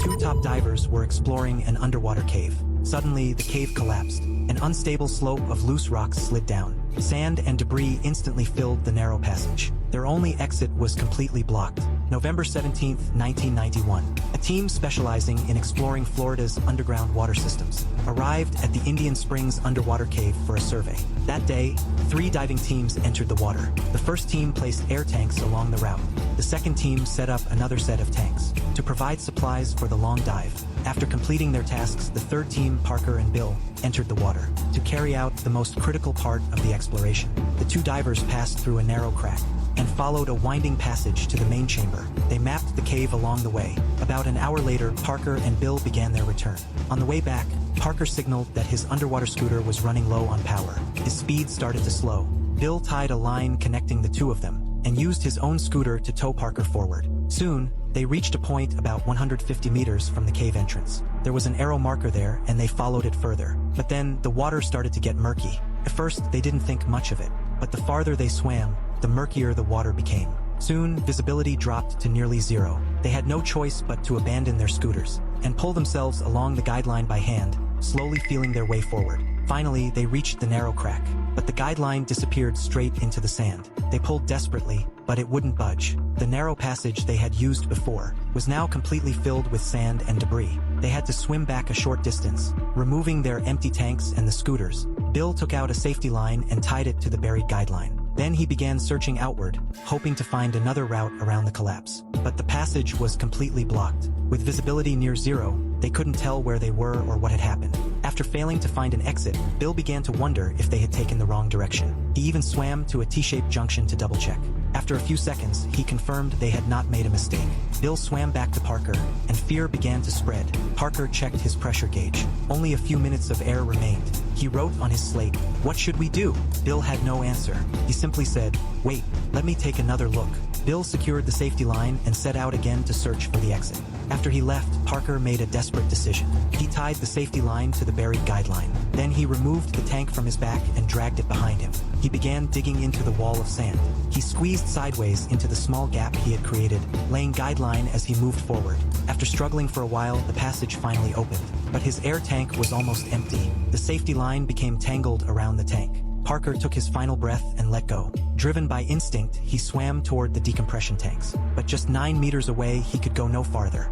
two top divers were exploring an underwater cave. Suddenly, the cave collapsed. An unstable slope of loose rocks slid down. Sand and debris instantly filled the narrow passage. Their only exit was completely blocked. November 17, 1991. A team specializing in exploring Florida's underground water systems arrived at the Indian Springs underwater cave for a survey. That day, 3 diving teams entered the water. The first team placed air tanks along the route. The second team set up another set of tanks to provide supplies for the long dive. After completing their tasks, the third team, Parker and Bill, entered the water to carry out the most critical part of the exploration. The 2 divers passed through a narrow crack and followed a winding passage to the main chamber. They mapped the cave along the way. About an hour later, Parker and Bill began their return. On the way back, Parker signaled that his underwater scooter was running low on power. His speed started to slow. Bill tied a line connecting the 2 of them and used his own scooter to tow Parker forward. Soon, they reached a point about 150 meters from the cave entrance. There was an arrow marker there, and they followed it further. But then, the water started to get murky. At first, they didn't think much of it, but the farther they swam, the murkier the water became. Soon, visibility dropped to nearly zero. They had no choice but to abandon their scooters and pull themselves along the guideline by hand, slowly feeling their way forward. Finally, they reached the narrow crack, but the guideline disappeared straight into the sand. They pulled desperately, but it wouldn't budge. The narrow passage they had used before was now completely filled with sand and debris. They had to swim back a short distance, removing their empty tanks and the scooters. Bill took out a safety line and tied it to the buried guideline. Then he began searching outward, hoping to find another route around the collapse. But the passage was completely blocked. With visibility near zero, they couldn't tell where they were or what had happened. After failing to find an exit, Bill began to wonder if they had taken the wrong direction. He even swam to a T-shaped junction to double-check. After a few seconds, he confirmed they had not made a mistake. Bill swam back to Parker, and fear began to spread. Parker checked his pressure gauge. Only a few minutes of air remained. He wrote on his slate, "What should we do?" Bill had no answer. He simply said, "Wait, let me take another look." Bill secured the safety line and set out again to search for the exit. After he left, Parker made a desperate decision. He tied the safety line to the buried guideline. Then he removed the tank from his back and dragged it behind him. He began digging into the wall of sand. He squeezed sideways into the small gap he had created, laying guideline as he moved forward. After struggling for a while, the passage finally opened. But his air tank was almost empty. The safety line became tangled around the tank. Parker took his final breath and let go. Driven by instinct, he swam toward the decompression tanks. But just 9 meters away, he could go no farther.